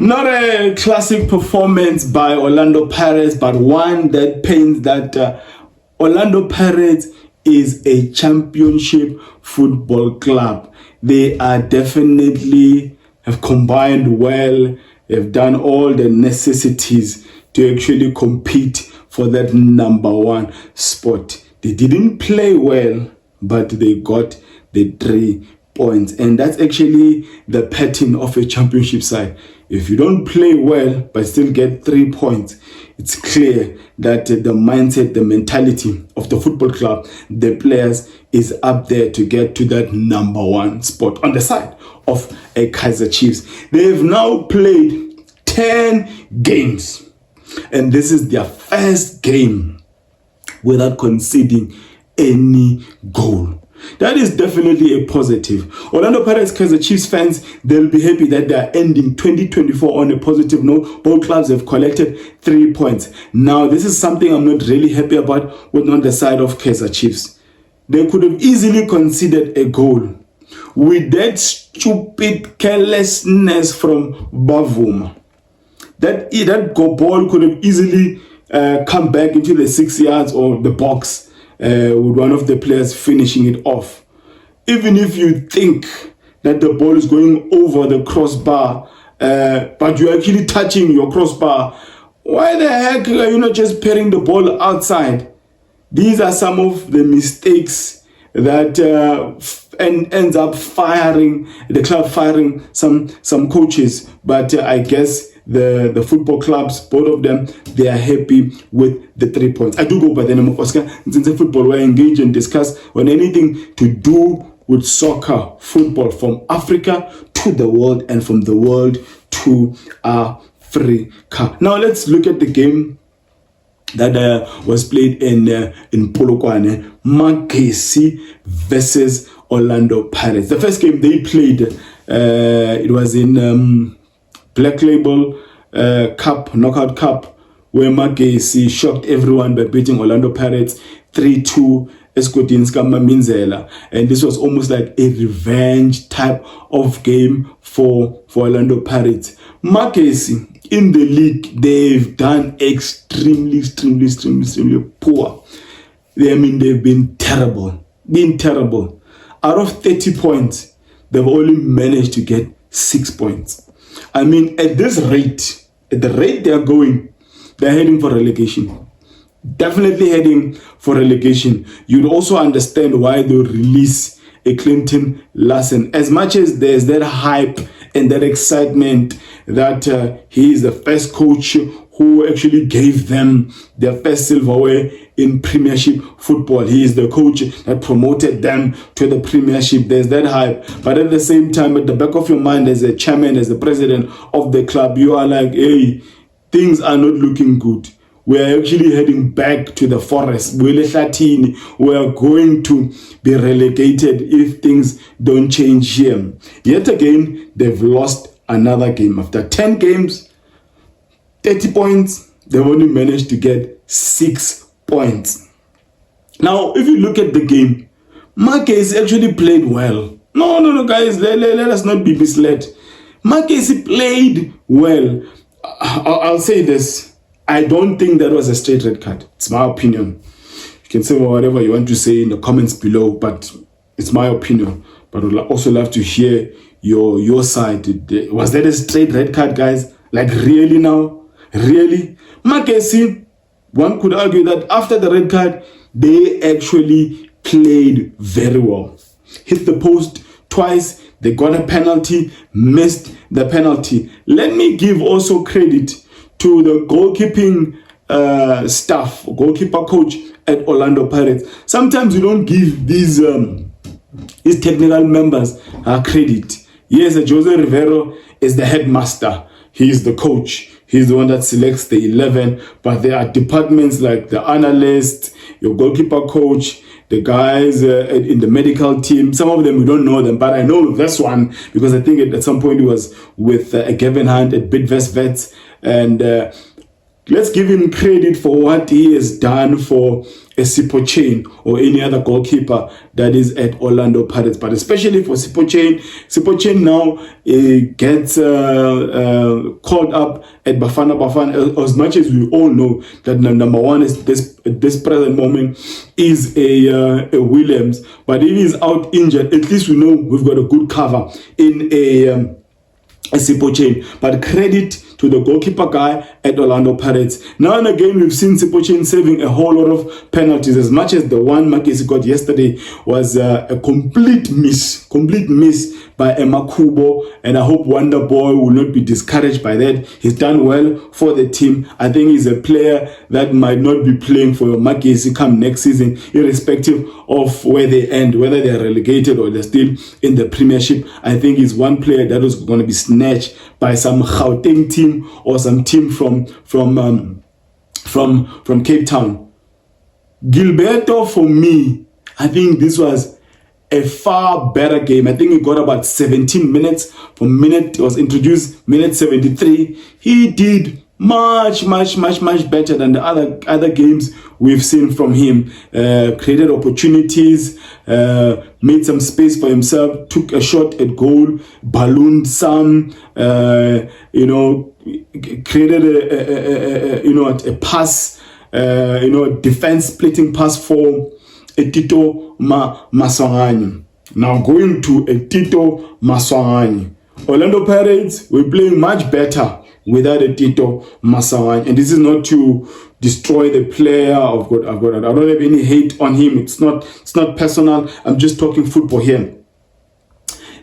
Not a classic performance by Orlando Pirates, but one that paints that Orlando Pirates is a championship football club. They are definitely have combined well. They've done all the necessities to actually compete for that number one spot. They didn't play well, but they got the 3 points. And that's actually the pattern of a championship side. If you don't play well, but still get 3 points, it's clear that the mindset, the mentality of the football club, the players, is up there to get to that number one spot on the side of a Kaizer Chiefs. They've now played 10 games, and this is their first game without conceding any goal. That is definitely a positive. Orlando Pirates, Kaizer Chiefs fans, they'll be happy that they are ending 2024 on a positive note. Both clubs have collected 3 points. Now, this is something I'm not really happy about with on the side of Kaizer Chiefs. They could have easily conceded a goal. With that stupid carelessness from Bavuma, that ball could have easily come back into the 6 yards or the box. With one of the players finishing it off. Even if you think that the ball is going over the crossbar, but you're actually touching your crossbar, why the heck are you not just patting the ball outside? These are some of the mistakes that ends up firing the club, firing some coaches. But I guess the football clubs, both of them, they are happy with the 3 points. I do go by the name of Oscar. Since football, we engage and discuss on anything to do with soccer, football, from Africa to the world and from the world to Africa. Now let's look at the game that was played in Polokwane, Magesi versus Orlando Pirates. The first game they played, it was in Black Label Cup, Knockout Cup, where Magesi shocked everyone by beating Orlando Pirates 3-2. Eskodinska Maminzela, and this was almost like a revenge type of game for Orlando Pirates. Magesi in the league, they've done extremely poor. They've been terrible. Out of 30 points, they've only managed to get 6 points. I mean, at this rate, at the rate they are going, they're heading for relegation. Definitely heading for relegation. You'd also understand why they release a Clinton Larsen. As much as there's that hype and that excitement that he is the first coach who actually gave them their first silverware in Premiership football. He is the coach that promoted them to the Premiership. There's that hype. But at the same time, at the back of your mind, as a chairman, as the president of the club, you are like, hey, things are not looking good. We are actually heading back to the forest. We are going to be relegated if things don't change here. Yet again, they've lost another game. After 10 games, 30 points, they've only managed to get 6 points. Now, if you look at the game, Magesi actually played well. No, guys, let us not be misled. Magesi played well. I'll say this. I don't think that was a straight red card. It's my opinion. You can say whatever you want to say in the comments below, but it's my opinion. But I'd also love to hear your side. Was that a straight red card, guys? Like, really now? Really? Magesi, one could argue that after the red card, they actually played very well. Hit the post twice. They got a penalty, missed the penalty. Let me give also credit to the goalkeeping staff, goalkeeper coach at Orlando Pirates. Sometimes you don't give these technical members credit. Yes, Jose Rivero is the headmaster. He is the coach. He's the one that selects the 11. But there are departments like the analyst, your goalkeeper coach, the guys in the medical team. Some of them, we don't know them, but I know this one because I think at some point he was with Gavin Hunt at Bidvest Vets. And let's give him credit for what he has done for a Sipochain or any other goalkeeper that is at Orlando Pirates, but especially for Sipochain. Sipochain now gets called up at Bafana, as much as we all know that number one is at this present moment is a Williams, but if he's out injured, at least we know we've got a good cover in a Sipochain. But credit to the goalkeeper guy at Orlando Pirates. Now and again, we've seen Sipochain saving a whole lot of penalties, as much as the one Magesi got yesterday was a complete miss by Emma Kubo, and I hope Wonder Boy will not be discouraged by that. He's done well for the team. I think he's a player that might not be playing for Magesi come next season, irrespective of where they end, whether they're relegated or they're still in the Premiership. I think he's one player that was going to be snatched by some Gauteng team or some team from Cape Town. Gilberto, for me, I think this was a far better game. I think he got about 17 minutes. It was introduced minute 73. He did much better than the other games we've seen from him. Created opportunities, made some space for himself, took a shot at goal, ballooned some, created a pass, defense splitting pass for Tito Maswanganyi. Now going to Tito Maswanganyi. Orlando Pirates, we're playing much better without Tito Maswanganyi, and this is not to destroy the player. I don't have any hate on him. It's not personal. I'm just talking football here.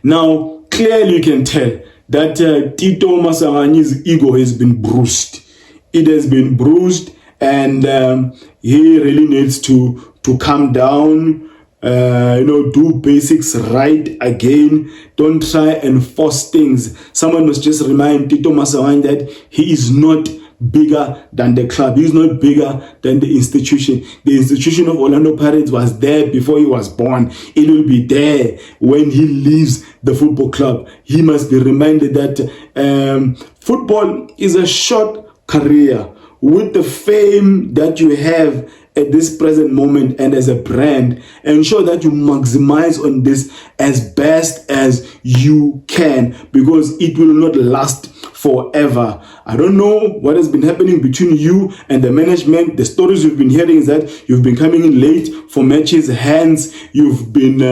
Now, clearly you can tell that Tito Maswanganyi's ego has been bruised. It has been bruised, and he really needs to calm down, do basics right again. Don't try and force things. Someone must just remind Tito Maswanganyi that he is not bigger than the club. He's not bigger than the institution. The institution of Orlando Pirates was there before he was born. It will be there when he leaves the football club. He must be reminded that football is a short career. With the fame that you have at this present moment and as a brand, ensure that you maximize on this as best as you can, because it will not last forever. I don't know what has been happening between you and the management. The stories you've been hearing is that you've been coming in late for matches, hence you've been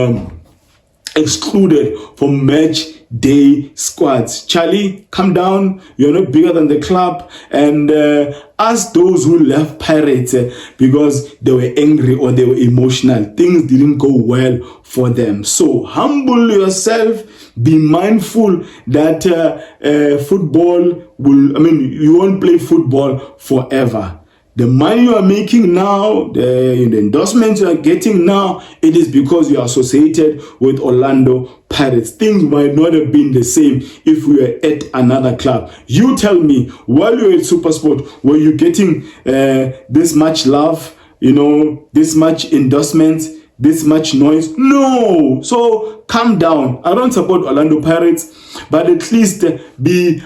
excluded from match day squads. Charlie, come down. You're not bigger than the club. And ask those who left Pirates because they were angry or they were emotional. Things didn't go well for them. So humble yourself. Be mindful that you won't play football forever. The money you are making now, the endorsements you are getting now, it is because you are associated with Orlando Pirates. Things might not have been the same if we were at another club. You tell me, while you were at SuperSport, were you getting this much love, this much endorsements, this much noise? No. So calm down. I don't support Orlando Pirates, but at least I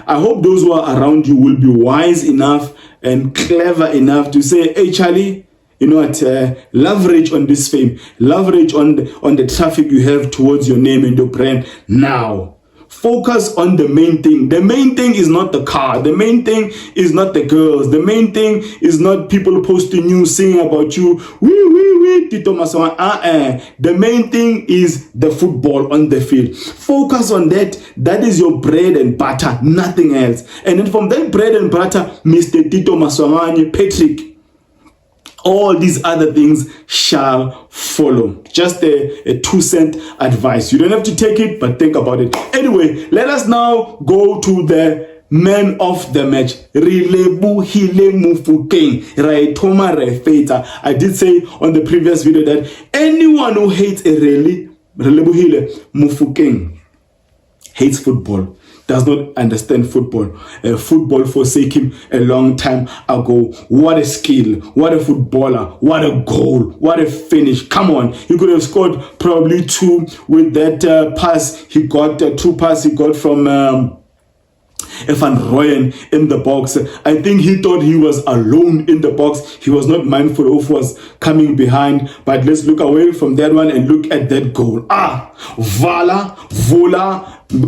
hope those who are around you will be wise enough and clever enough to say, hey Charlie, you know what, leverage on this fame, leverage on the traffic you have towards your name and your brand now. Focus on the main thing. The main thing is not the car. The main thing is not the girls. The main thing is not people posting you, singing about you. Tito Maswanganyi. The main thing is the football on the field. Focus on that. That is your bread and butter, nothing else. And then from that bread and butter, Mr. Tito Maswanganyi, Patrick, all these other things shall follow. Just a 2-cent advice. You don't have to take it, but think about it. Anyway, let us now go to the man of the match, Relebohile Mofokeng. I did say on the previous video that anyone who hates a Relebohile Mofokeng hates football, does not understand football. Football forsake him a long time ago. What a skill, what a footballer, what a goal, what a finish. Come on, he could have scored probably 2 with that pass he got, 2 passes he got from Van Rooyen in the box. I think he thought he was alone in the box. He was not mindful of what was coming behind. But let's look away from that one and look at that goal. Vola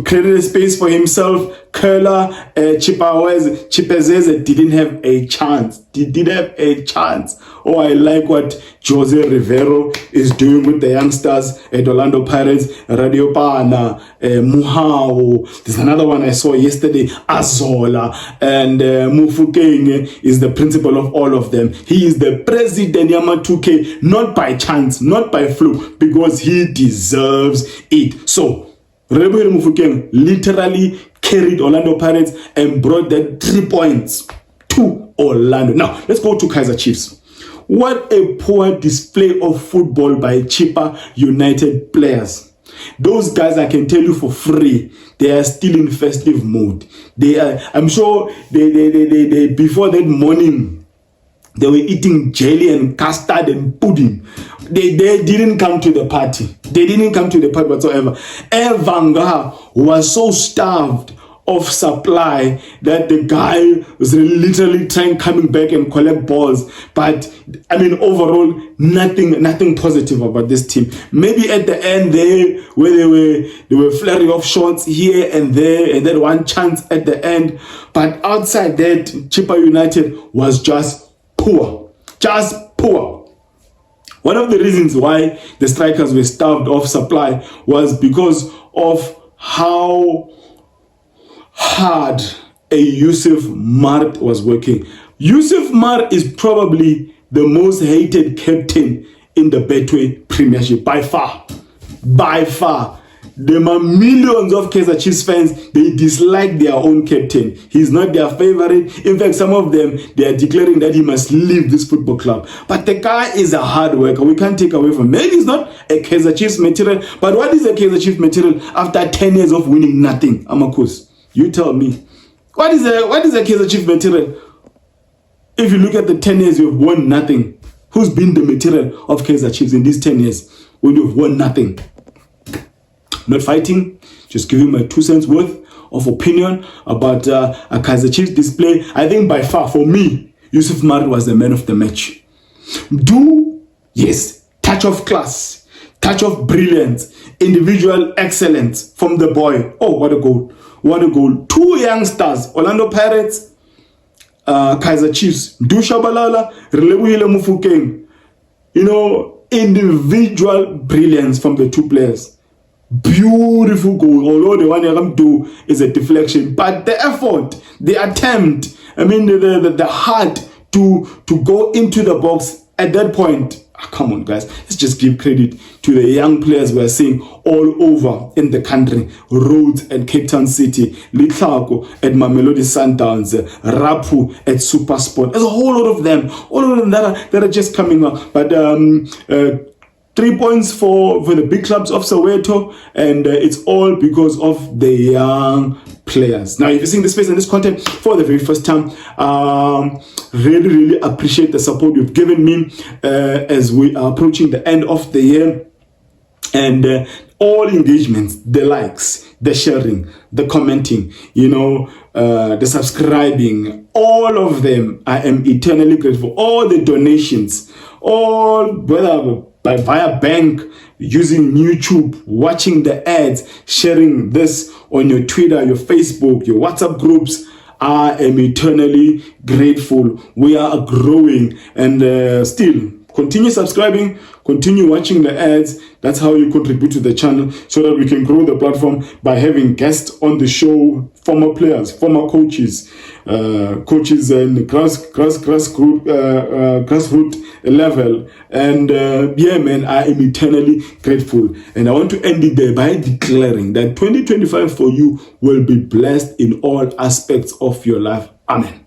created a space for himself. Curler, Chipezeze didn't have a chance. Oh, I like what Jose Rivero is doing with the youngsters at Orlando Pirates. Radiopana, Muhao. There's another one I saw yesterday, Azola. And Mofokeng is the principal of all of them. He is the president, Yamatuke, not by chance, not by fluke, because he deserves it. So, Relebohile Mofokeng literally carried Orlando Pirates and brought that 3 points to Orlando. Now, let's go to Kaizer Chiefs. What a poor display of football by Chippa United players. Those guys, I can tell you for free, they are still in festive mode. They are, I'm sure they before that morning, they were eating jelly and custard and pudding. They didn't come to the party. They didn't come to the party whatsoever. Evanga was so starved of supply that the guy was literally coming back and collect balls. But I mean, overall, nothing positive about this team. Maybe at the end they were flurry of shots here and there, and then one chance at the end. But outside that, Chippa United was just poor. One of the reasons why the strikers were starved of supply was because of how hard a Yusuf Mart was working. Yusuf Mart is probably the most hated captain in the Betway Premiership by far. There are millions of Kaizer Chiefs fans, they dislike their own captain. He's not their favorite. In fact, some of them, they are declaring that he must leave this football club. But the guy is a hard worker. We can't take away from him. Maybe he's not a Kaizer Chiefs material, but what is a Kaizer Chiefs material after 10 years of winning nothing? Amakus, you tell me. What is a Kaizer Chiefs material? If you look at the 10 years you've won nothing, who's been the material of Kaizer Chiefs in these 10 years when you've won nothing? Not fighting, just giving my 2 cents worth of opinion about a Kaizer Chiefs display. I think by far, for me, Yusuf Mart was the man of the match. Yes, touch of class, touch of brilliance, individual excellence from the boy. Oh, what a goal. 2 youngsters, Orlando Pirates, Kaizer Chiefs, Shabalala, Relebohile Mofokeng. You know, individual brilliance from the 2 players. Beautiful goal, although the one you're going to do is a deflection, but the effort, the attempt, I mean the heart to go into the box at that point. Come on guys, let's just give credit to the young players we're seeing all over in the country. Rhodes at Cape Town City, Litlako at Mamelodi Sundowns, Rapu at SuperSport. There's a whole lot of them, that are just coming up. But 3 points for the big clubs of Soweto, and it's all because of the young players. Now, if you're seeing this space and this content for the very first time, really appreciate the support you've given me as we are approaching the end of the year. And all engagements, the likes, the sharing, the commenting, the subscribing, all of them, I am eternally grateful. All the donations, all, whether via bank, using YouTube, watching the ads, sharing this on your Twitter, your Facebook, your WhatsApp groups, I am eternally grateful. We are growing, and still continue subscribing, continue watching the ads. That's how you contribute to the channel, so that we can grow the platform by having guests on the show, former players, former coaches, coaches in the grassroots level. And yeah, man, I am eternally grateful. And I want to end it there by declaring that 2025 for you will be blessed in all aspects of your life. Amen.